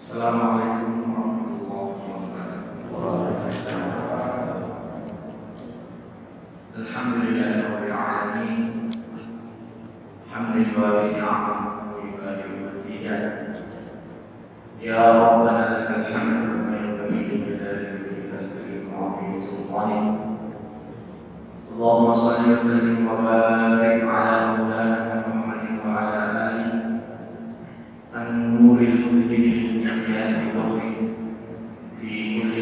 Assalamualaikum warahmatullahi wabarakatuh. Alhamdulillahirabbil alamin. Hamdulillah ni'amahu wa ibadihi mazidan. Ya Rabbana lakal hamdu kama yanbaghi li jalali wajhika wa 'azimi sultanik. Allahumma shalli wa sallim wa barik ala maulana Muhammadin wa ala alihi an-nuril mubinin isyan fi kulli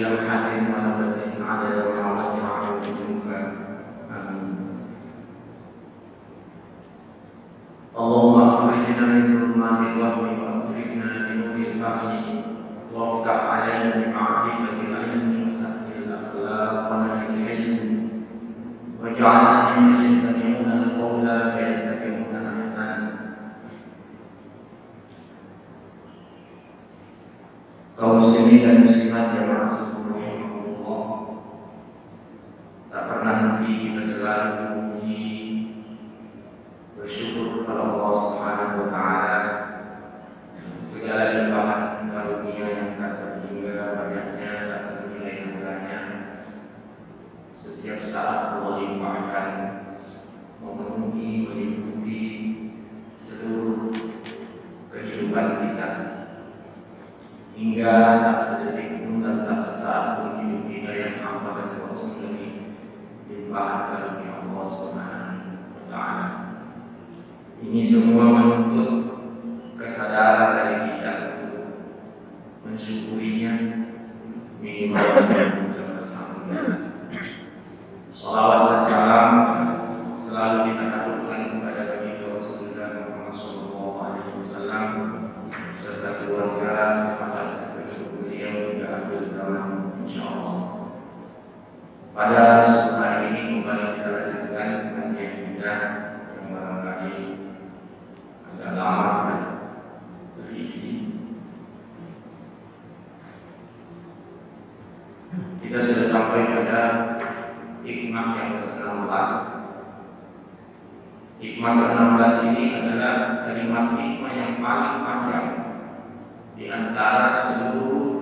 lamhatin wa nafasin 'adada ma wasi'a 'ilmuka. Amin. Allahumma akhrijna min dhulumatil wahmi wa akhrijna min nuril fahmi wa aftah 'alaina bi ma'rifatil ilmi wa sahhil akhlaq wa nahril ilmi waj'alna mimman yastami'una al-qawla fayattabi'una ahsana. Kaum muslimin dan muslimat yang rahimahumullah, tak pernah henti kita selalu memuji, bersyukur kepada Allah Subhanahu wa taala segala limpahan karunia yang tak terhingga banyaknya, tak ternilai harganya. Setiap saat Allah limpahkan, memenuhi, meliputi seluruh kehidupan kita, hingga tak sedetik pun dan tak sesaat pun hidup kita yang hamba dan Rasul dari limpahan karunia Allah Subhanahu wa taala. Ini semua menuntut kesadaran dari kita untuk mensyukurinya, minimal mengucap alhamdulillah. Salawat dan salam selalu kita aturkan kepada baginda Rasulullah Muhammad sallallahu alaihi wasallam serta keluarga sahabat beliau hingga akhir zaman insyaallah. Pada sore hari ini kembali kita lanjutkan kajian kita yang barangkali agak lama dan berisi. Kita sudah sampai pada hikmah yang ke-16. Hikmah ke-16 ini adalah kalimat hikmah yang paling panjang di antara seluruh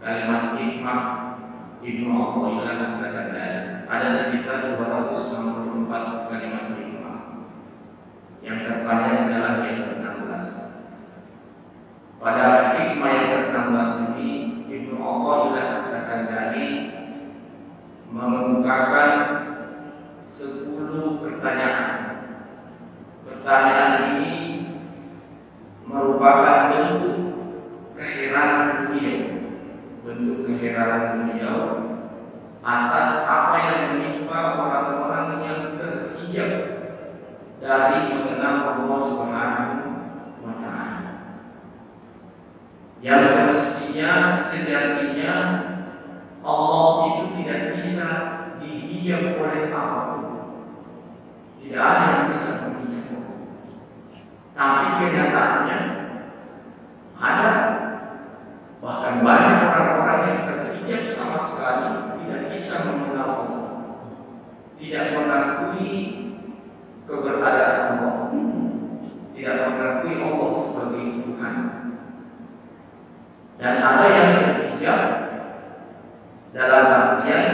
kalimat hikmah Ibnu Athaillah As-Sakandari. Ada sekitar 264 kalimat hikmah. Yang terpanjang adalah yang ke-16. Pada hikmah yang ke-16 ini Ibnu Athaillah As-Sakandari mengemukakan 10 pertanyaan. Pertanyaan ini merupakan bentuk keheranan beliau atas apa yang menimpa orang-orang yang terhijab dari mengenal Allah Subhanahu wa taala. Yang semestinya sejatinya Allah itu tidak bisa dihijab oleh apapun. Tidak ada yang bisa menghijab. Tapi kenyataannya ada, bahkan banyak orang-orang yang terhijab sama sekali tidak bisa mengenal Allah, tidak mengakui keberadaan Allah, tidak mengakui Allah sebagai Tuhan. Dan ada yang terhijab dalam artian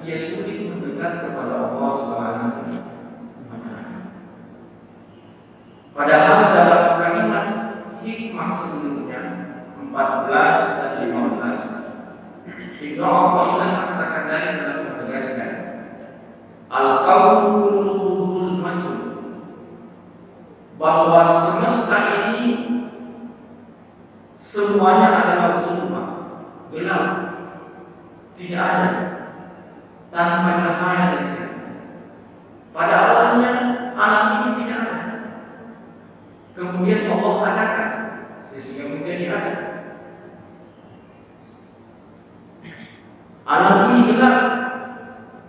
ia sulit mendekat kepada Allah Subhanahu wa taala. Padahal dalam kalimat hikmah sebelumnya 14 dan 15 Ibnu Athaillah As-Sakandari telah menegaskan al-kaunu kulluhu zulmatun, bahwa semesta ini semuanya adalah zulmat, gelap, tidak ada, tanpa cahaya dan terang. Pada awalnya alam ini tidak ada, kemudian Allah adakan sehingga menjadi ada. Alam ini gelap,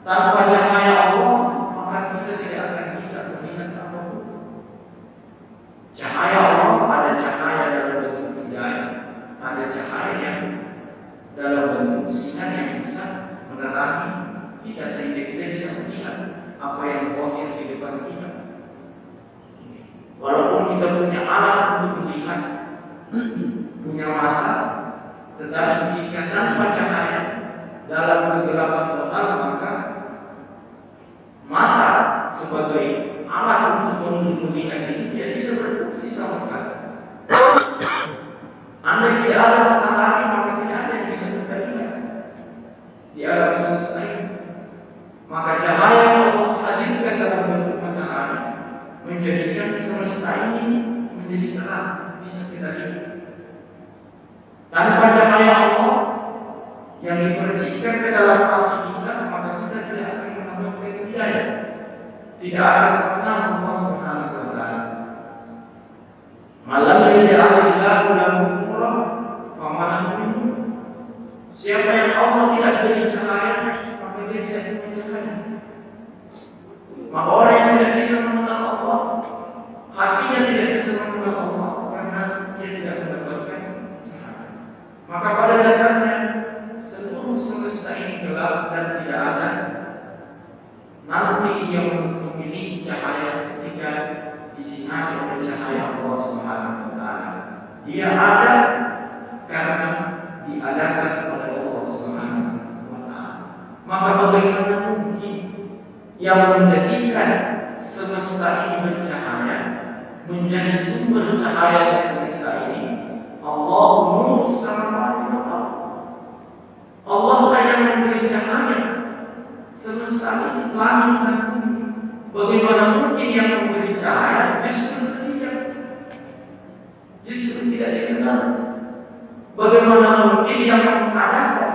tanpa cahaya Allah maka kita tidak akan bisa melihat apapun. Cahaya Allah, ada cahaya dalam bentuk hidayah, ada cahaya dalam bentuk sinar yang bisa menerangi kita sehingga kita bisa melihat apa yang zahir di depan kita. Walaupun kita punya alat untuk melihat, punya mata, Tetapi jika tanpa cahaya dalam kegelapan total, maka mata sebagai alat untuk melihat ini tidak bisa berfungsi sama sekali. Andai tidak ada matahari, maka tidak ada yang bisa kita lihat di alam semesta ini. Maka cahaya yang Allah hadirkan dalam bentuk matahari menjadikan semesta ini menjadi terang, bisa kita lihat. Tanpa cahaya Allah yang dipercikkan ke dalam hati kita, maka kita tidak akan mendapatkan hidayah, tidak akan mengenal Allah Subhanahu wa Ta'ala. Malam yang ja'alillahu lahu nuran famalahu. Siapa yang Allah tidak beri cahaya, maka dia tidak punya cahaya. Maka orang yang tidak bisa mengenal Allah, hatinya tidak bisa mengenal Allah karena dia tidak mendapatkan cahaya. Maka pada dasarnya seluruh semesta ini gelap dan tidak ada nanti yang memiliki cahaya ketika disinari oleh cahaya Allah Subhanahu wa Ta'ala. Dia ada karena diadakan oleh Allah Subhanahu wa Ta'ala. Maka bagaimana mungkin yang menjadikan semesta ini bercahaya, menjadi sumber cahaya di semesta ini? Allah nur samawati wal ardh. Allah lah yang memberi cahaya semesta ini, langit dan bumi. Bagaimana mungkin yang memberi cahaya justru tidak dikenal? Bagaimana mungkin yang mengadakan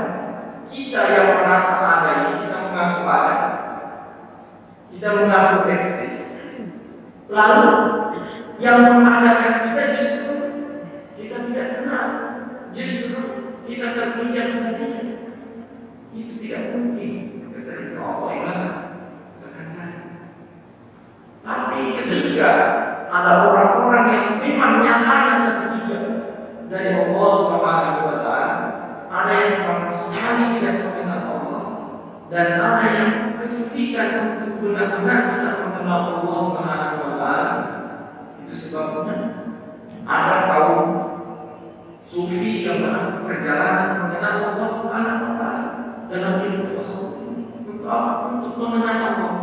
kita yang merasa ada ini, kita mengaku ada, kita mengaku eksis, lalu yang mengadakan kita justru kita tidak kenal, justru kita terpuja padanya? Itu tidak mungkin. Kata Allah ikhlas sekarang. Tapi ketika ada orang-orang yang memang nyatanya terpuja dari Allah Subhanahu wa Ta'ala, ada yang sama sekali tidak mengenal Allah, dan ada yang kesulitan untuk benar-benar bisa mengenal Allah Subhanahu wa Ta'ala. Itu sebabnya ada kaum sufi yang menempuh perjalanan mengenal Allah Subhanahu wa Ta'ala dalam hidup tasawuf. Untuk apa? Untuk mengenal Allah,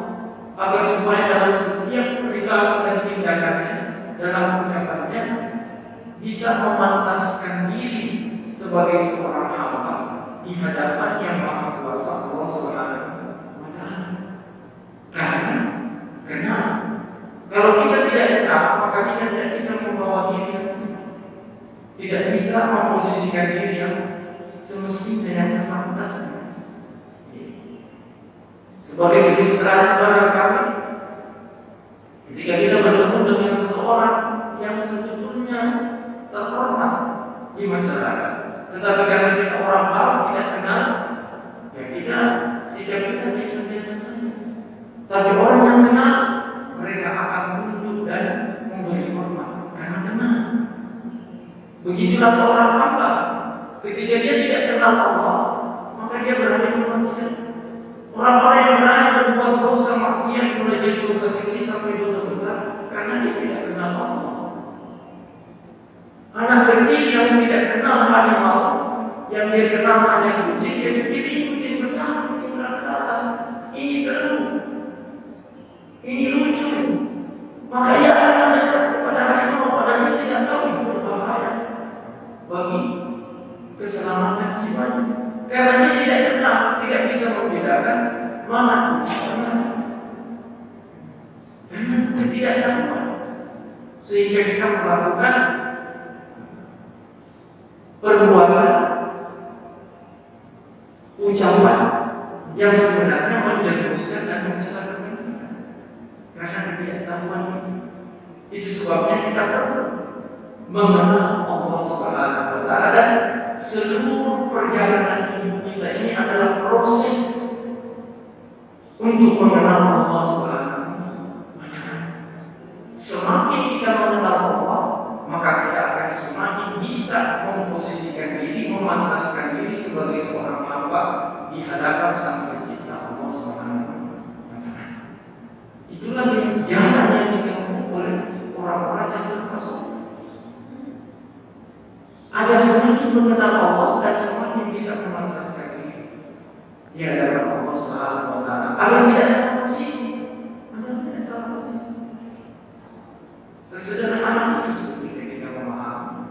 agar supaya dalam setiap perilaku dan tindakannya, dalam ucapannya, bisa memantaskan diri sebagai seorang hamba di hadapan Yang Maha Kuasa Allah Subhanahu wa Ta'ala. Karena kalau kita tidak kenal, maka kita tidak bisa membawa diri, tidak bisa memposisikan diri yang semestinya, yang sepantasnya. Sebagai ilustrasi barangkali, ketika kita bertemu dengan seseorang yang sebetulnya terhormat di masyarakat, tetapi karena kita orang baru tidak kenal, ya kita sikap kita biasa-biasa saja. Tapi orang yang kenal, mereka akan tunduk dan memberi hormat karena kenal. Begitulah seorang hamba, ketika dia tidak kenal Allah, maka dia berani bermaksiat. Orang-orang yang berani berbuat dosa maksiat, mulai dari dosa kecil sampai dosa besar, karena dia tidak kenal Allah. Anak kecil yang tidak kenal harimau, yang dia kenal hanya kucing, dia pikir ini kucing besar, kucing raksasa, ini seru, ini lucu, maka ia akan mendekat kepada harimau, padahal dia tidak tahu itu berbahaya bagi keselamatan jiwanya. Karena dia tidak kenal, tidak bisa membedakan mana kucing mana. Karena ketidaktahuan, sehingga kita melakukan perbuatan, ucapan yang sebenarnya menjerumuskan dan mencelakakan kita. Karena ketidaktahuan itu sebabnya kita perlu mengenal Allah Subhanahu wa Ta'ala, dan seluruh perjalanan hidup kita ini adalah proses untuk mengenal Allah Subhanahu wa Ta'ala. Semakin kita mengenal Allah, maka kita akan semakin bisa memposisikan diri, memantaskan diri sebagai seorang hamba di hadapan Sang Pencipta Allah Subhanahu wa Ta'ala. Itulah jalan yang ditempuh oleh orang-orang yang bertasawuf. Ada semakin mengenal Allah dan semakin bisa memantaskan diri di hadapan Allah Subhanahu wa Ta'ala. Agar tidak salah posisi, Sesederhana itu seperti ketika memahami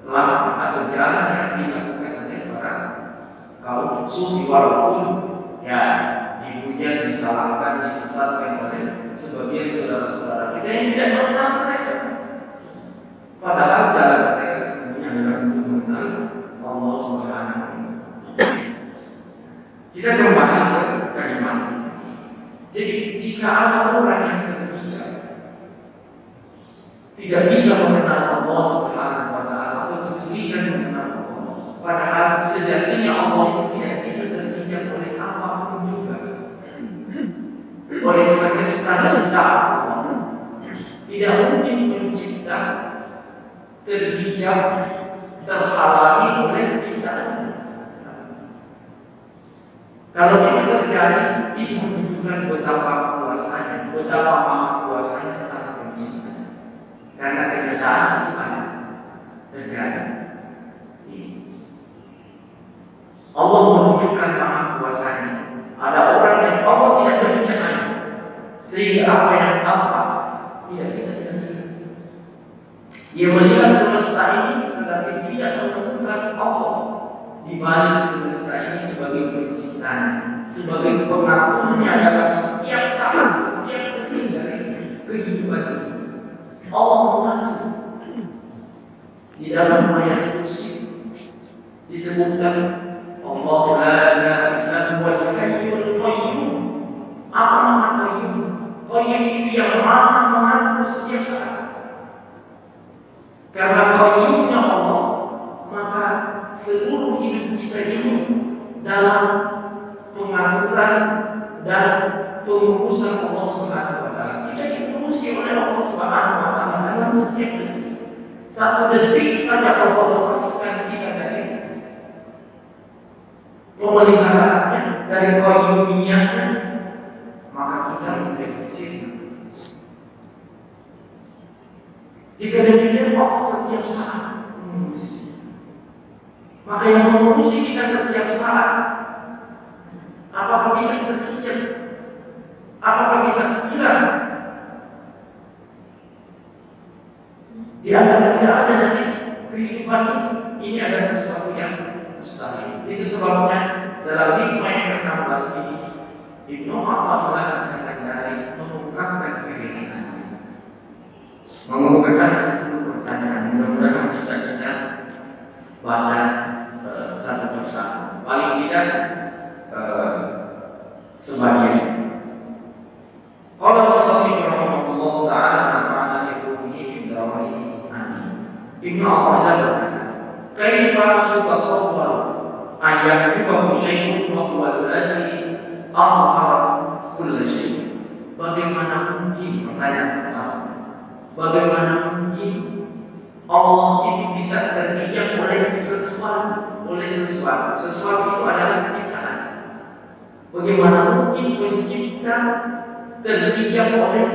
langkah atau jalan yang dilakukan oleh para kaum sufi, walaupun ya dipuja, disalahkan, disesatkan oleh sebagian saudara-saudara kita yang tidak mengenal mereka. Padahal jalan mereka sesungguhnya adalah untuk mengenal Allah Subhanahu wa Ta'ala. Kita kembali ke kalimat. Jadi jika ada orang yang terhijab tidak bisa mengenal Allah Subhanahu wa Ta'ala atau kesulitan mengenal Allah, padahal sejatinya Allah itu tidak bisa terhijab oleh apapun juga, oleh semesta cipta Allah. Tidak mungkin mencipta terhijab, terhalangi oleh ciptaan. Kalau itu terjadi, itu menunjukkan betapa kuasanya, betapa maha kuasanya sang pencipta. Karena kenyataan itu ada terjadi. Allah menunjukkan maha kuasanya. Ada orang yang Allah tidak berencana, sehingga apa yang tampak tidak bisa dilihat. Dia melihat semesta ini, tetapi tidak menemukan Allah di balik semesta ini sebagai penciptanya, sebagai pengaturnya dalam setiap saat, setiap detik dari kehidupan ini. Allah mengatur. Di dalam ayat kursi disebutkan Allah la ilaha illa huwal hayyul qayyum. Apa nama qayyum? Qayyum itu yang maha mengatur setiap saat. Karena qayyumnya Allah, maka seluruh hidup kita ini dalam pengaturan dan pengurusan Allah Subhanahu wa Ta'ala. Kita diurusi oleh Allah Subhanahu wa Ta'ala dalam setiap detik. Satu detik saja Allah lepaskan kita dari pemeliharaannya, dari qayyumiyahnya, maka kita menjadi sirna. Jika demikian Allah setiap saat mengurusi, maka yang mengurusi kita setiap saat, apakah bisa terhijab? Apakah bisa hilang? Di antara tidak ada dari kehidupan ini adalah sesuatu yang mustahil. Itu sebabnya dalam hikmah yang ke-16 ini Ibnu Athaillah As-Sakandari mengungkapkan keheningan, mengemukakan 10 pertanyaan. Mudah-mudahan bisa kita baca satu persatu, paling tidak sebagian. Qala Rasulullah rahimahullah ta'ala nafa'ana bi qawlihi fi dawaihi. Ibnu Athaillah berkata, "Kaifa yutasawwar ayyuhu syai'un wa huwa alladhi azhara kull syai'?" Bagaimana mungkin, pertanyaan pertama, bagaimana mungkin Allah itu bisa terhijab oleh sesuatu? Sesuatu itu adalah ciptaan. Bagaimana mungkin pencipta terhijab oleh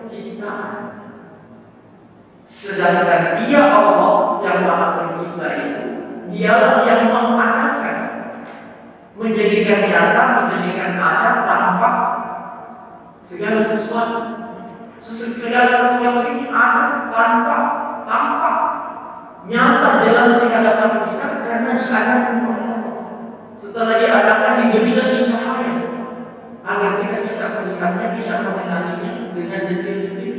ciptaan? Sedangkan Dia Allah yang Maha Pencipta itu, Dialah yang mengadakan, menjadikan nyata, menjadikan ada tanpa segala sesuatu. Segala sesuatu ini ada tanpa nyata jelas di hadapan kita karena diadakan oleh Allah. Setelah diadakan diberi lagi cahaya agar kita bisa melihatnya, bisa mengenalinya dengan detail-detail.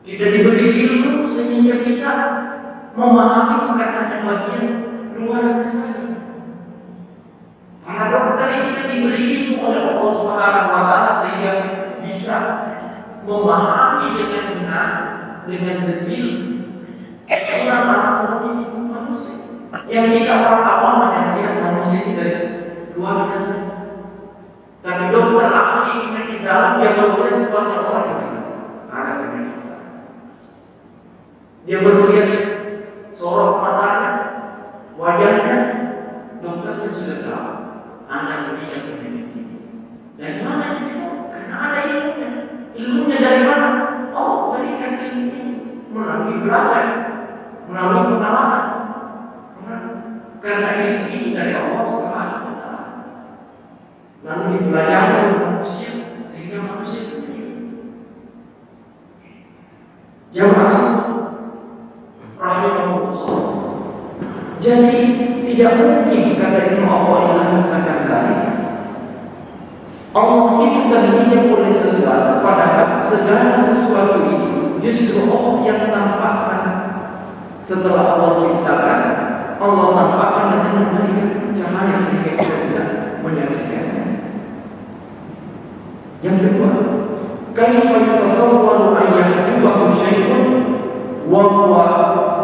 Kita diberi ilmu sehingga bisa memahami bukan hanya bagian luarnya saja. Para dokter ini kan diberi ilmu oleh Allah Subhanahu wa Ta'ala sehingga bisa memahami dengan benar, dengan detail orang anatomi tubuh manusia. Yang kita orang awam hanya melihat manusia ini dari luar saja. Tapi dokter ahli penyakit dalam dia baru melihat luarnya orang ini ada penyakit. Dia baru lihat sorot matanya, wajahnya, dokternya sudah tahu Anda punya penyakit ini. Dari mana itu? Karena ada ilmunya. Ilmunya dari mana? Oh, berikan ilmu ini melalui belajar. melalui pengalaman. Karena ini dari Allah Subhanahu wa Ta'ala. Lalu dipelajari oleh manusia sehingga manusia jamaah rahimahullah. Jadi tidak mungkin kata Imam Allah yang misalkan dari Allah itu terhijab oleh sesuatu, padahal segala sesuatu itu justru Allah yang tampakkan. Setelah Allah ciptakan, Allah tampakkan dengan memberikan cahaya sehingga kita bisa menyaksikannya. Yang kedua, kaifa yatasawwaru an yahjubahu syai'un wa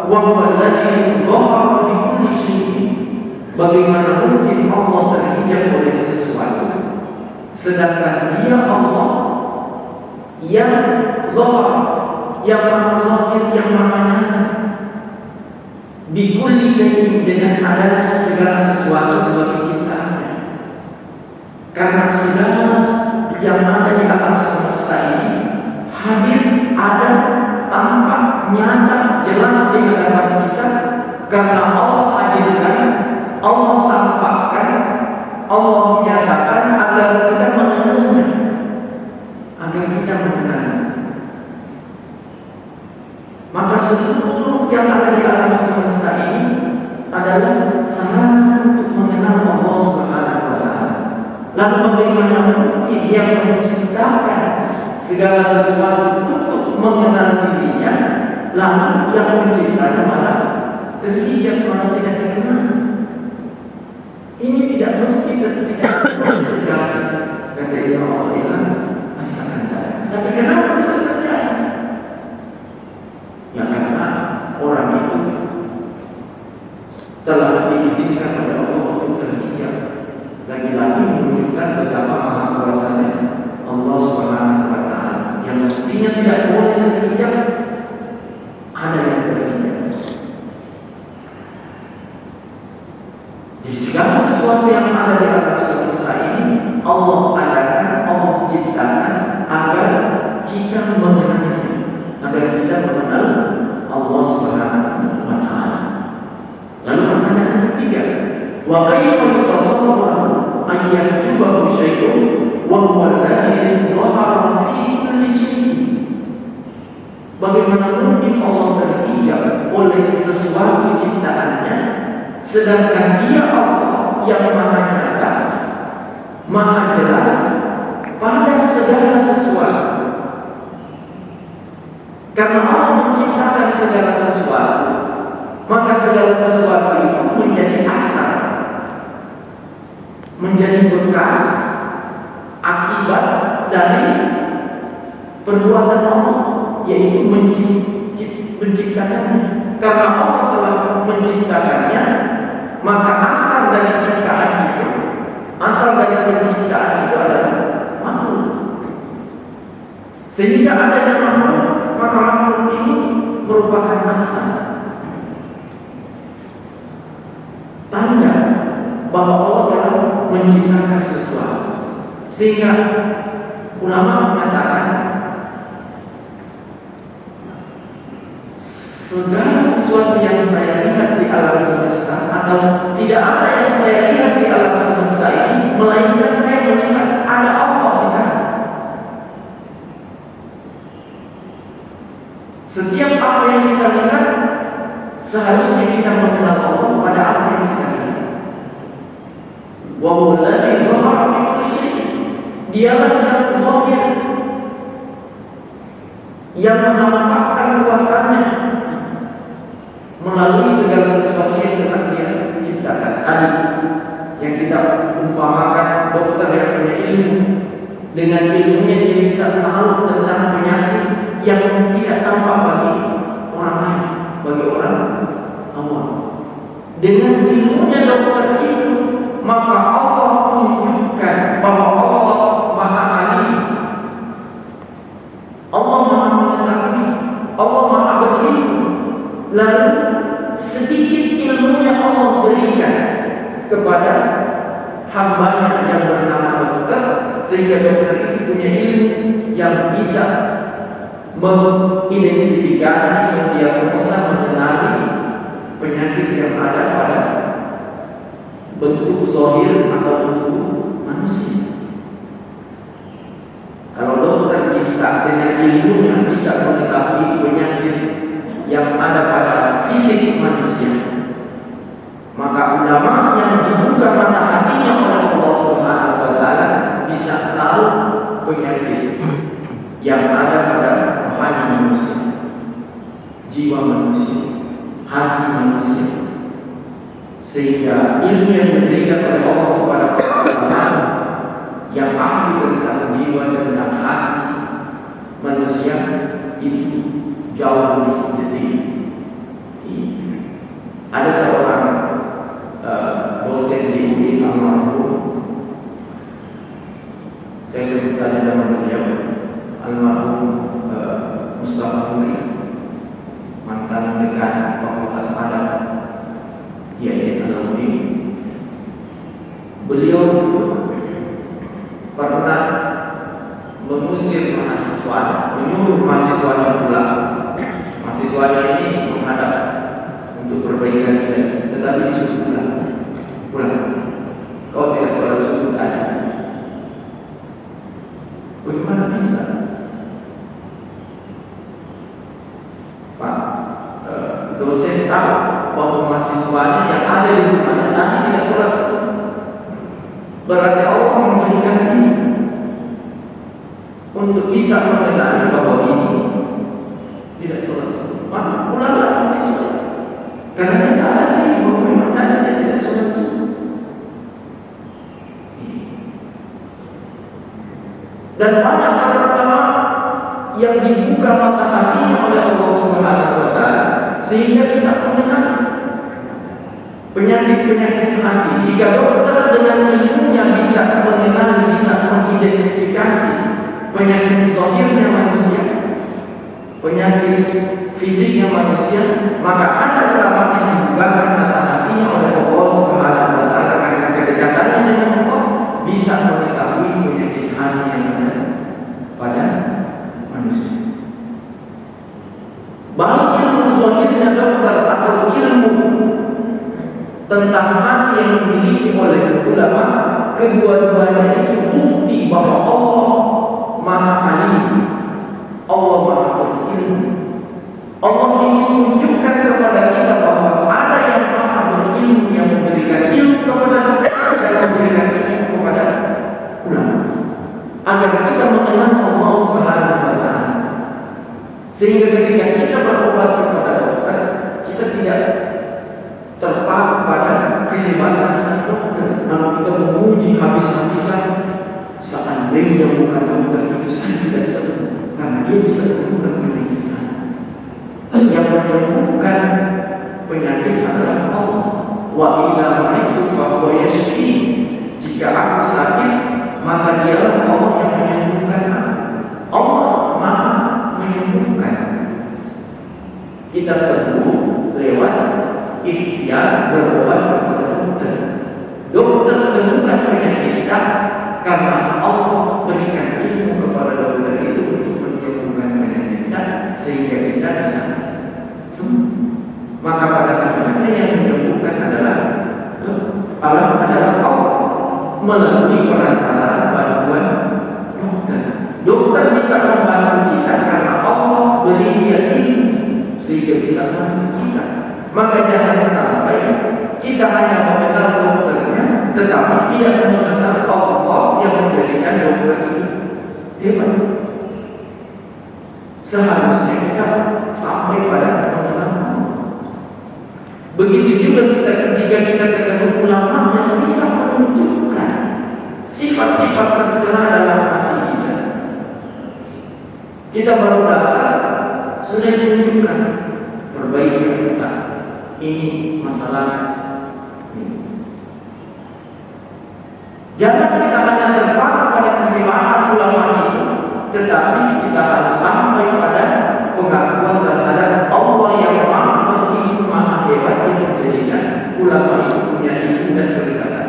huwa alladhi dhahara bi kulli syai'in. Bagaimana mungkin Allah terhijab oleh sesuatu sedangkan Dia Allah yang zahar, yang maha zahir, yang maha nyata. Bi kulli syai'in, dengan adanya segala sesuatu sebagai ciptaannya. Karena segala yang ada di alam semesta ini hadir, ada, tampak, nyata, jelas di hadapan kita karena Allah hadirkan, Allah tampakkan, Allah menyatakan agar kita mengenalnya, agar kita mengenalnya. Maka seluruh yang ada di alam semesta ini adalah sarana untuk mengenal Allah Subhanahu wa Ta'ala. Lalu bagaimana mungkin yang menciptakan segala sesuatu untuk mengenal dirinya, lalu yang menciptanya malah terhijab, malah tidak dikenal? Ini tidak mesti terjadi, kata Imam Allah asalkan. Tapi kenapa bisa terjadi? Ya karena orang itu telah diizinkan oleh Allah untuk terhijab. Lagi-lagi menunjukkan betapa maha kuasanya Allah Subhanahu wa Ta'ala. Yang mestinya tidak boleh terhijab, ada yang terhijab. Di segala sesuatu yang ada di alam semesta ini Allah adakan, Allah ciptakan agar kita mengenalnya, agar kita mengenal Allah Subhanahu wa Ta'ala. Lalu pertanyaan ketiga, wa kaifa yatasawwaru an yahjubahu syai'un wa huwa alladhi dhahara fi kulli syai'. Bagaimana mungkin Allah terhijab oleh sesuatu ciptaannya sedangkan Dia Allah yang maha nyata, maha jelas pada segala sesuatu. Karena Allah menciptakan segala sesuatu, maka segala sesuatu itu menjadi asal, menjadi bekas, akibat dari perbuatan Allah, yaitu menciptakannya. Karena Allah telah menciptakannya, maka asal dari ciptaan itu, asal dari penciptaan itu adalah makhluk. Sehingga adanya makhluk, maka makhluk ini merupakan asal, tanda bahwa Allah telah menciptakan sesuatu. Sehingga ulama mengatakan segala sesuatu yang saya lihat di alam semesta, atau tidak ada yang saya lihat di alam semesta ini melainkan saya melihat ada Allah di sana. Setiap apa yang kita lihat seharusnya kita mengenal Allah pada apa yang kita lihat. Wa huwa alladhi dhahara fi kulli syai'. Dialah yang zahir, yang menampakkan kuasanya melalui segala sesuatu yang telah Dia ciptakan. Tadi yang kita umpamakan dokter yang punya ilmu, dengan ilmunya dia bisa tahu tentang penyakit yang tidak tampak bagi orang lain, bagi orang awam. Dengan ilmunya dokter itu, maka Allah tunjukkan bahwa Allah Maha Alim, Allah Maha Mengetahui, Allah Maha Berilmu. Lalu sedikit ilmunya Allah berikan kepada hambanya yang bernama dokter, sehingga dokter itu punya ilmu yang bisa mengidentifikasi, mendiagnosa, mengenali yang ada pada bentuk zahir atau bentuk manusia. Kalau dokter bisa dengan ilmunya bisa mengetahui penyakit yang ada pada fisik manusia, maka ulama yang dibuka mata hatinya oleh Allah Subhanahu wa Ta'ala bisa tahu penyakit yang ada pada rohani manusia, jiwa manusia, hati manusia, sehingga ilmu yang diberikan oleh Allah kepada ulama yang ahli tentang jiwa dan tentang hati manusia itu jauh lebih detil. Ada seorang dosen di UI almarhum, saya sebut saja nama beliau, almarhum Mustafa Nuri, mantan dekan Fakultas Adab IAIN Al-Uin. Beliau pernah mengusir mahasiswa, menyuruh mahasiswanya pulang. Mahasiswanya ini menghadap untuk perbaikan nilai, tetapi disuruh pulang. Kau tidak sholat subuh tadi. Bagaimana bisa? Pak dosen tahu bahwa mahasiswanya yang ada di rumahnya tadi tidak sholat subuh. Berarti Allah memberikan ini untuk bisa mengenali bahwa ini tidak sholat subuh. Maka pulanglah mahasiswa, karena dia sadar bahwa memang tadi dia tidak sholat subuh. Dan banyak para ulama yang dibuka mata hatinya oleh Allah Subhanahu wa Ta'ala sehingga bisa mengenali penyakit-penyakit hati. Jika dokter dengan ilmunya bisa mengenali, bisa mengidentifikasi penyakit zahirnya manusia, penyakit fisiknya manusia, maka ada ulama yang dibukakan mata hatinya oleh Allah Subhanahu wa Ta'ala karena kedekatannya dengan Allah bisa mengetahui penyakit hati yang ada pada manusia. Baik ilmu zahirnya dokter atau ilmu tentang hati yang dimiliki oleh ulama, kedua-duanya itu bukti bahwa Allah Maha Alim, Allah Maha Berilmu. Allah ingin menunjukkan kepada kita bahwa ada yang Maha Berilmu yang memberikan ilmu kepada kita dan memberikan ilmu kepada ulama, agar kita mengenal Allah Subhanahu wa Ta'ala. Sehingga ketika kita berobat kepada dokter, kita tidak terpaku pada kehebatan sang dokter, namun kita memuji habis-habisan. Seandainya bukan dokter itu, saya tidak sembuh, karena dia bisa sembuhkan penyakit saya. Yang menyembuhkan penyakit adalah Allah. Wa idza maritu fa huwa yashfi. Jika aku sakit, maka dialah Allah yang menyembuhkan aku. Allah Maha menyembuhkan. Kita sembuh lewat ikhtiar berobat kepada dokter. Dokter menemukan penyakit kita karena Allah berikan ilmu kepada dokter itu untuk menyembuhkan penyakit kita sehingga kita bisa sembuh. Maka pada akhirnya yang menyembuhkan adalah Allah melalui perantara bantuan dokter. Dokter bisa membantu kita karena Allah beri dia ilmu sehingga bisa membantu kita. Maka jangan sampai kita hanya mengenal dokternya, tetapi tidak mengenal Allah yang menjadikan dokter itu hebat. Seharusnya kita sampai pada mengenal Allah. Begitu juga jika kita ketemu ulama yang bisa menunjukkan sifat-sifat tercela dalam hati kita. Kita baru datang sudah ditunjukkan perbaikan kita. Ini masalah ini. Jangan kita hanya terpaku pada kemewahan ulama itu, tetapi kita harus sampai pada pengakuan terhadap Allah yang Maha Berilmu, Maha Hebat yang menjadikan ulama itu punya ilmu dan kedekatan.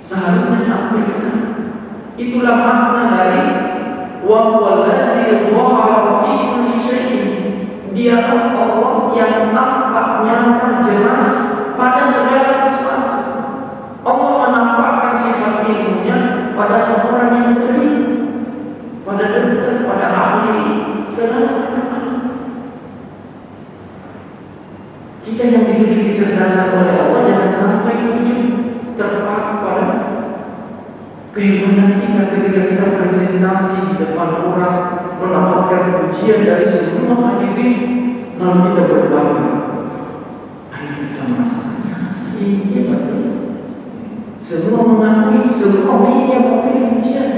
Seharusnya sampai ke sana. Itulah makna dari wa huwallazi dhahara fi kulli syai'in. Dia Allah yang tampak Kita yang diberi kecerdasan oleh Allah jangan sampai ujung terpaku pada kehebatan kita ketika kita presentasi di depan orang, mendapatkan pujian dari semua hadirin, lalu kita berbangga. Ayo kita merasakan ini betul. Semua mengakui, semua media memberi pujian.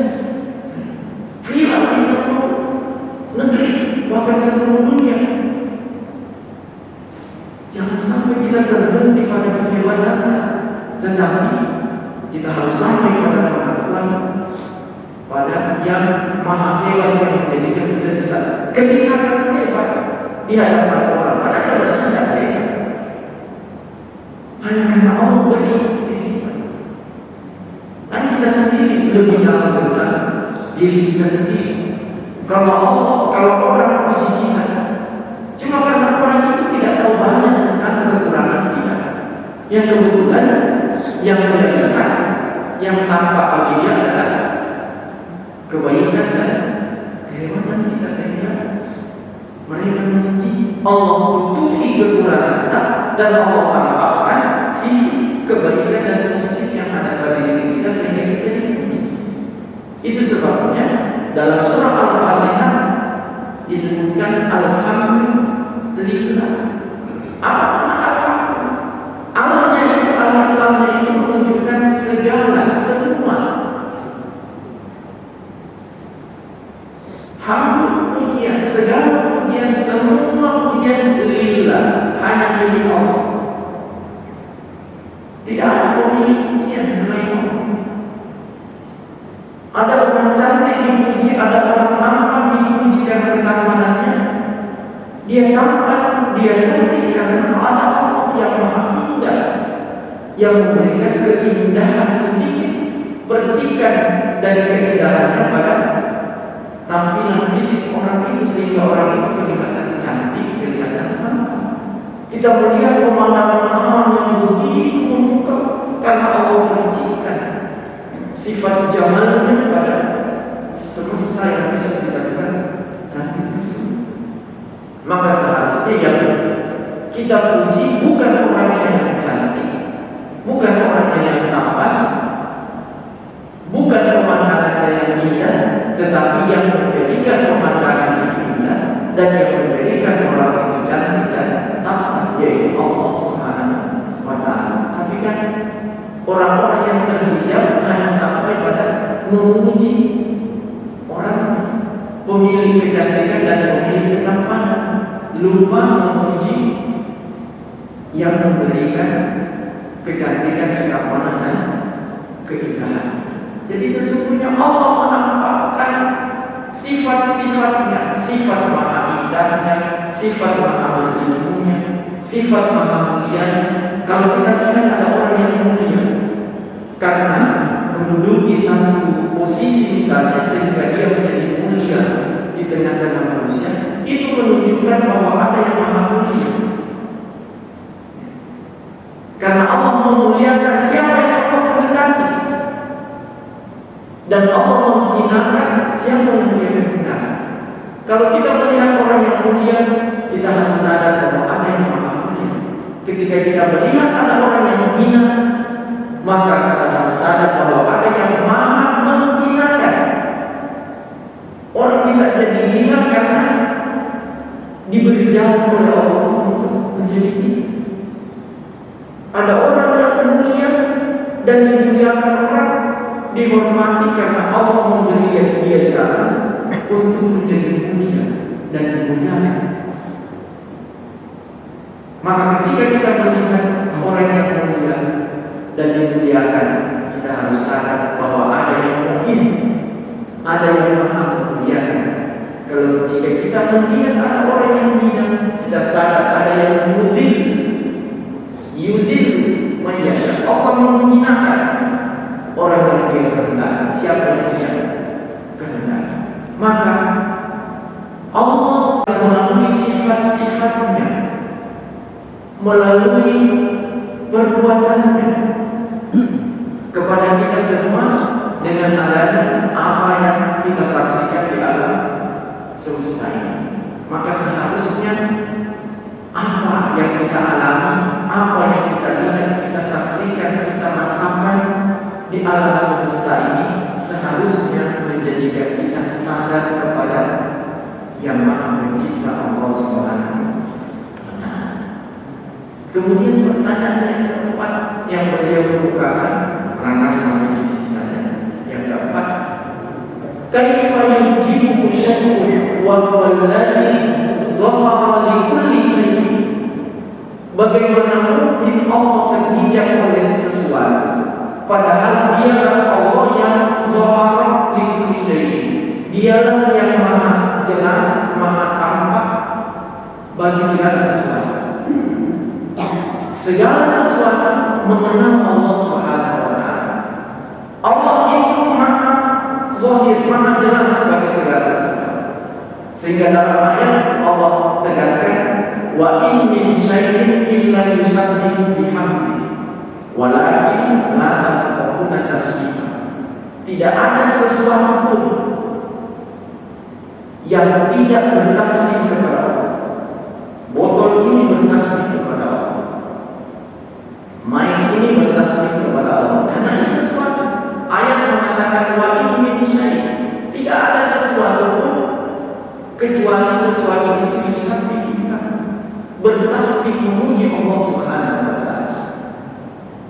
Viral di seluruh negeri, bahkan seluruh dunia. Jangan sampai kita terhenti pada kehebatan, tetapi kita harus sampai pada pengakuan pada yang maha hebat yang menjadikan kita bisa kelihatan hebat di hadapan orang. Padahal sebenarnya tidak hebat. Hanya karena Allah beri titipan. Dan kita sendiri lebih dalam tentang diri kita sendiri. Kalau orang puji kita, cuma karena orang itu tidak tahu banyak tentang kekurangan kita. Yang kebetulan yang dia lihat, yang tampak bagi dia adalah kebaikan dan kehebatan kita, sehingga mereka memuji Allah tutupi kekurangan kita dan Allah tampakkan sisi kebaikan dan positif yang ada pada diri kita sehingga kita dipuji. Itu sebabnya dalam surah Al-Fatihah disebutkan Alhamdulillah. Apa makna Alhamdulillah? Alnya itu, Alhamdulillah itu menunjukkan segala, semua. Hamdu pujian, segala pujian, semua pujian lillah, hanya milik Allah. Tidak ada pemilik pujian selain Allah. Ada orang cantik dipuji, ada orang tampan dipuji karena ketampanannya. Dia tampan, dia cantik karena ada Allah yang maha indah, yang memberikan keindahan sedikit percikan dari keindahannya pada tampilan fisik orang itu, sehingga orang itu kelihatan cantik, kelihatan tampan. Kita melihat pemandangan alam yang begitu memukau karena Allah percikan sifat jamalnya pada semesta yang bisa dikatakan cantik tersebut. Maka seharusnya yang kita puji bukan orangnya yang cantik, bukan orangnya yang tampan, bukan pemandangannya yang indah, tetapi yang menjadikan pemandangan itu indah dan yang menjadikan orang itu cantik dan tampan, yaitu Allah Subhanahu wa Ta'ala. Tapi kan orang-orang yang terhijab hanya sampai pada memuji orang pemilik kecantikan dan pemilik ketampanan, lupa memuji yang memberikan kecantikan, ketampanan dan keindahan. Jadi sesungguhnya Allah menampakkan sifat-sifatnya, sifat maha indahnya, sifat maha berilmunya, sifat maha mulianya. Kalau kita ingat ada orang yang mulia karena menduduki satu posisi misalnya sehingga dia menjadi mulia di tengah-tengah manusia, itu menunjukkan bahwa ada yang maha mulia. Karena Allah memuliakan siapa yang Allah kehendaki, dan Allah menghinakan siapa yang Dia kehendaki. Kalau kita melihat orang yang mulia, kita harus sadar bahwa ada yang maha mulia. Ketika kita melihat ada orang yang hina, maka kita harus sadar bahwa ada yang maha menghinakan. Orang bisa jadi hina karena diberi jalan oleh Allah untuk menjadi hina. Ada orang yang mulia dan dimuliakan orang, dihormati karena Allah memberi dia jalan untuk menjadi mulia dan dimuliakan. Maka ketika kita melihat orang yang mulia dan dimuliakan, kita harus sadar bahwa ada yang muiz, ada yang maha memuliakan. Kalau jika kita melihat ada orang yang hina, kita sadar ada yang mudhil, yudhil mayyasha. Allah menghinakan orang yang Dia kehendaki, siapa yang Dia kehendaki. Maka Allah melalui sifat-sifatnya, melalui perbuatannya kepada kita semua dengan adanya apa yang kita saksikan di alam semesta ini. Maka seharusnya Apa yang kita alami, apa yang kita lihat, kita saksikan, kita rasakan di alam semesta ini seharusnya menjadikan kita sadar kepada Yang Maha Pencipta, Allah Subhanahu wa Ta'ala. Kemudian pertanyaan yang keempat yang beliau bukakan, barangkali sampai di sini saja. Yang keempat, kaifa yujibu syai'un wa huwa alladhi dhahara li kulli syai'in. Bagaimana mungkin Allah terhijab oleh sesuatu padahal dialah Allah yang dhahara li kulli syai'in. Dialah yang maha jelas, maha tampak bagi segala sesuatu. Segala sesuatu mengenal Allah Subhanahu wa Ta'ala. Allah itu maha zahir, maha jelas bagi segala sesuatu. Sehingga dalam ayat Allah tegaskan, wa in min syai'in illa yusabbihu bihamdihi walakin la tafqahuna tasbihah. Tidak ada sesuatu pun yang tidak bertasbih kepada Allah. Botol ini bertasbih kepada Allah, mic ini bertasbih kepada Allah. Karena ini sesuatu. Ayat mengatakan wa in min syai'in, tidak ada sesuatu pun kecuali sesuatu itu yusabbihu, bertasbih memuji Allah Subhanahu wa Ta'ala.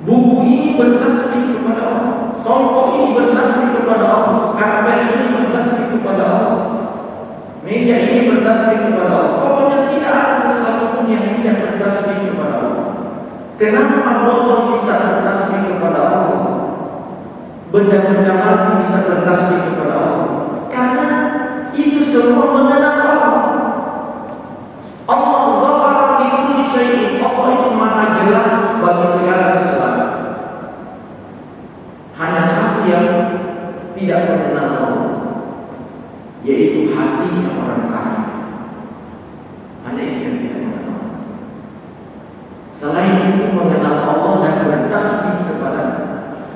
Buku ini bertasbih kepada Allah, songkok ini bertasbih kepada Allah, karpet ini bertasbih kepada Allah, meja ini bertasbih kepada Allah. Pokoknya tidak ada sesuatu pun yang tidak bertasbih kepada Allah. Kenapa botol bisa bertasbih kepada Allah? Benda-benda mati bisa bertasbih kepada Allah? Karena itu semua mengenal Allah. Allah zahara li kulli syai'in. Allah itu maha jelas bagi segala sesuatu. Hanya satu yang tidak mengenal Allah, yaitu hatinya orang kafir. Hanya itu yang tidak mengenal Allah. Selain itu mengenal Allah dan bertasbih kepada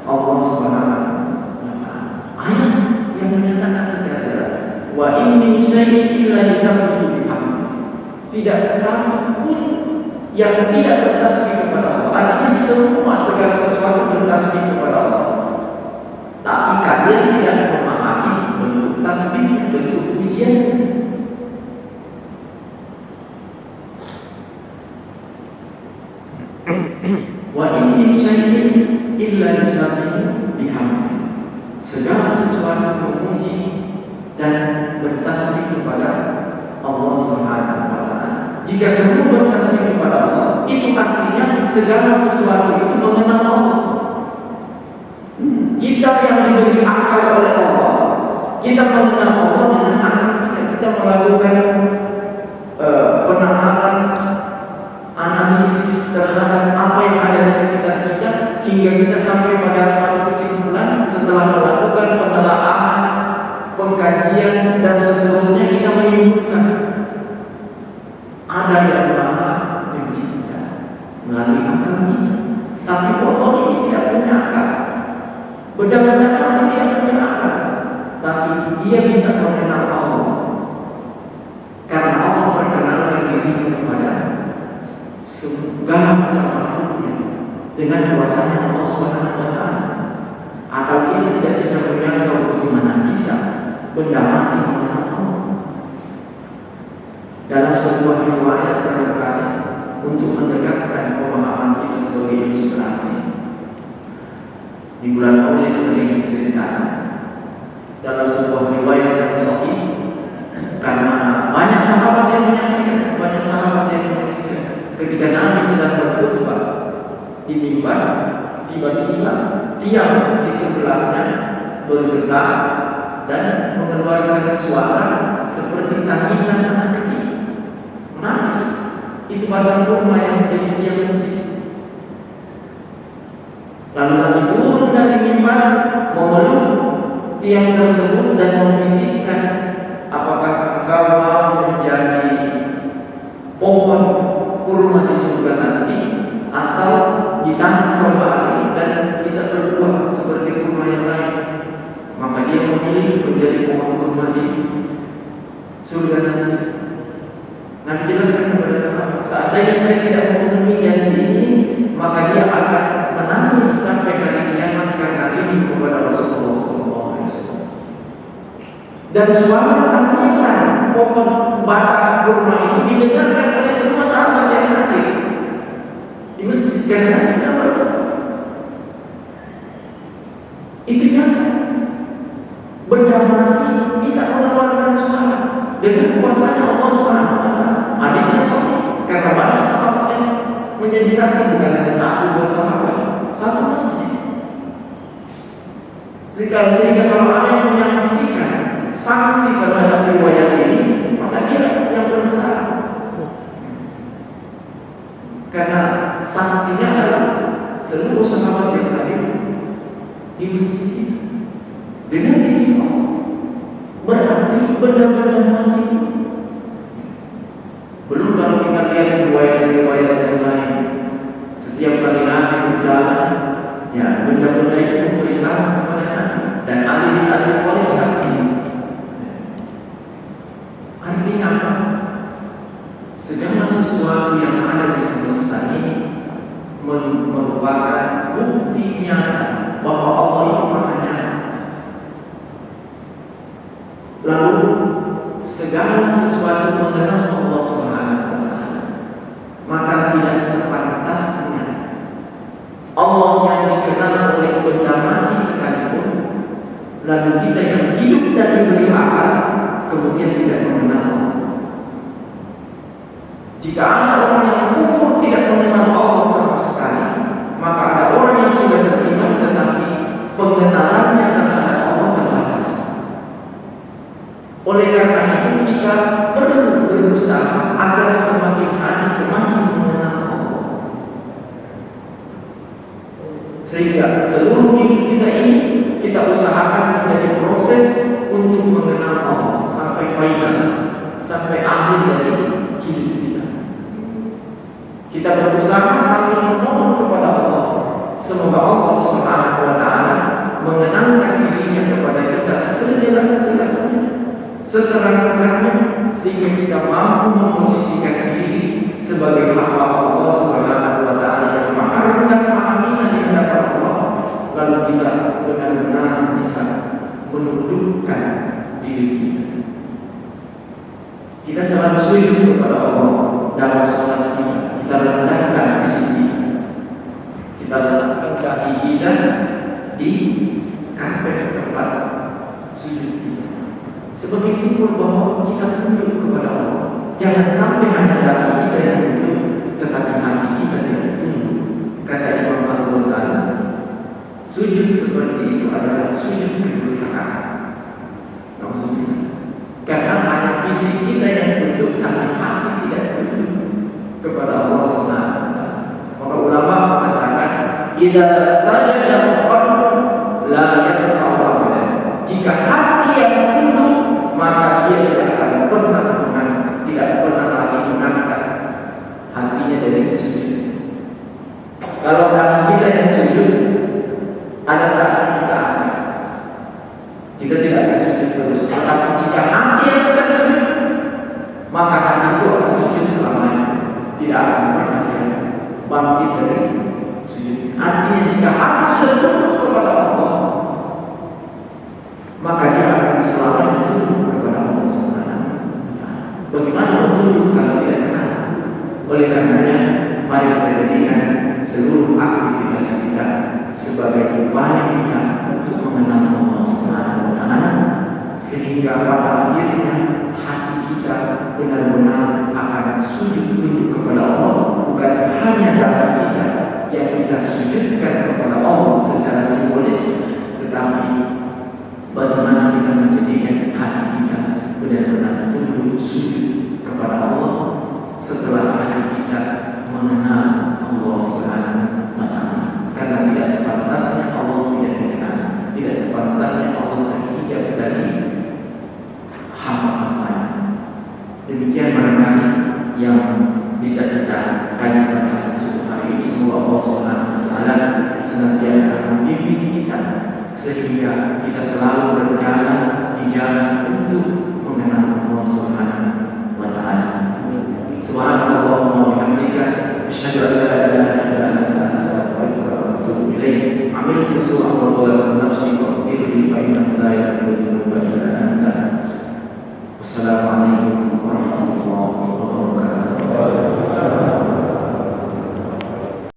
Allah Subhanahu wa Ta'ala. Ayat yang menyatakan secara jelas, wa in min syai'in illa yusabbihu bihamdihi. Tidak satu pun yang tidak bertasbih kepada Allah. Artinya semua segala sesuatu bertasbih kepada Allah. Tapi kalian tidak memahami bentuk tasbih, bentuk pujian. Wa in min syai'in illa yusabbihu bihamdihi. Segala sesuatu memuji dan bertasbih kepada Allah Subhanahu wa Ta'ala. Jika semua bertasbih kepada Allah, itu artinya segala sesuatu itu mengenal Allah. Kita yang diberi akal oleh Allah, kita mengenal Allah dengan akal kita melakukan penanganan, analisis terhadap apa yang ada di sekitar kita, hingga kita sampai pada satu kesimpulan. Setelah melakukan penelaahan, pengkajian dan seterusnya, kita menyimpulkan ada yang maha pencipta melalui akal kita. Tapi botol ini tidak punya akal, benda-benda mati tidak punya akal, tapi dia bisa mengenal Allah karena Allah perkenalkan dirinya kepada segala macam makhluknya dengan kuasanya Allah Subhanahu wa Ta'ala. Atau kita tidak bisa menjangkau bagaimana bisa benda mati mengenal Allah. Dalam sebuah riwayat barangkali untuk mendekatkan pemahaman kita sebagai ilustrasi, di bulan Maulid sering diceritakan dalam sebuah riwayat yang sahih, karena banyak sahabat yang menyaksikan, ketika Nabi sedang berkhutbah di mimbar, tiba-tiba tiang di sebelahnya bergetar dan mengeluarkan suara seperti tangisan anak kecil menangis. Itu bagian rumah yang menjadi tiang masjid. Lalu Nabi turun dari mimbar, memeluk tiang tersebut dan membisikkan, apakah engkau mau menjadi pohon kurma di surga nanti, atau ditanam kembali dan bisa berbuah seperti kurma yang lain? Maka dia memilih menjadi pohon kurma di surga nanti. Nabi jelaskan kepada sahabat, seandainya saya tidak memenuhi janji ini, maka dia akan menangis sampai hari kiamat karena rindu kepada Rasulullah SAW. Dan suara tangisan pohon batang kurma itu didengarkan oleh semua sahabat yang hadir di masjid karena sahabat itu nyata. Benda mati bisa mengeluarkan suara dengan kuasanya Allah Subhanahu wa Ta'ala. Hadisnya sahih karena banyak sahabat yang menjadi saksi, bukan hanya satu dua sahabat, satu masjid. Sehingga kalau ada yang menyaksikan sanksi terhadap riwayat ini, maka dia yang bersalah. Karena sanksinya adalah seluruh sahabat yang hadir di masjid itu. Dengan izin Allah, berarti benda-benda mati. Belum kalau kita lihat riwayat-riwayat yang lain, setiap kali Nabi berjalan, ya benda-benda itu memberi salam kepada Nabi dan ahli-ahli boleh saksi. Artinya apa? Segala sesuatu yang ada di semesta ini merupakan bukti nyata bahwa Allah itu Maha Nyata. Lalu segala sesuatu mengenal Allah Subhanahu wa Ta'ala, maka tidak sepantasnya Allah yang dikenal oleh benda mati sekalipun, lalu kita yang hidup dan diberi akal kemudian tidak mengenal Allah. Jika ada orang yang kufur tidak mengenal Allah sama sekali, maka ada orang yang sudah beriman tetapi pengenalannya terhadap Allah terbatas. Oleh karena itu kita perlu berusaha agar semakin hari semakin mengenal Allah, sehingga seluruh hidup kita ini kita usahakan menjadi proses untuk mengenal Allah sampai final, sampai akhir dari hidup kita. Kita berusaha sambil memohon kepada Allah, semoga Allah Subhanahu wa Ta'ala mengenalkan dirinya kepada kita sejelas-jelasnya, seterang-terangnya, sehingga kita mampu memposisikan diri sebagai hamba Allah Subhanahu wa Ta'ala yang maha rendah, maha hina di hadapan Allah, lalu kita benar-benar bisa menundukkan diri kita. Kita selalu sujud kepada Allah dalam sholat kita. Kita rendahkan sisi, kita letakkan kaki kita di karpet tempat sujud kita, sebagai simbol bahwa kita tunduk kepada Allah. Jangan sampai hanya kaki kita yang tunduk, tetapi hati kita tidak tunduk. Kata Imam Al-Ghazali, sujud seperti itu adalah sujud kedurhakaan. Maksudnya, karena hanya fisik kita yang tunduk, tapi hati tidak tunduk kepada Allah Subhanahu wa Ta'ala. Maka ulama mengatakan, idza sajada al-qalbu la yarfa'u. Jika hati yang tunduk, maka dia tidak akan pernah mengangkat, tidak pernah lagi mengangkat hatinya dari sujud. Kalau hati kita yang sujud, ada saat kita angkat, kita tidak akan sujud terus. Tetapi jika hati yang sudah sujud, maka hati itu akan sujud selamanya, tidak akan pernah bangkit dari sujud. Artinya jika hati sudah tunduk kepada Allah, maka dia akan selamanya tunduk kepada Allah Subhanahu. Bagaimana tunduk kalau tidak kenal? Oleh karenanya, mari kita jadikan seluruh aktivitas kita sebagai upaya kita untuk mengenal Allah Subhanahu wa Ta'ala, sehingga pada akhirnya hati kita benar-benar akan sujud tunduk kepada Allah, bukan hanya dada kita yang kita sujudkan kepada Allah secara simbolis, tetapi bagaimana kita menjadikan hati kita benar-benar tunduk sujud kepada Allah setelah hati kita mengenal Allah Subhanahu wa Ta'ala. Karena tidak sepantasnya Allah tidak dikenal, tidak sepantasnya Allah terhijab dari hamba-hambanya. Demikian barangkali yang bisa kita kaji pada suatu hari ini. Semoga Allah Subhanahu wa Ta'ala senantiasa membimbing kita sehingga kita selalu berjalan di jalan untuk mengenal Allah Subhanahu wa Ta'ala. أن لا إله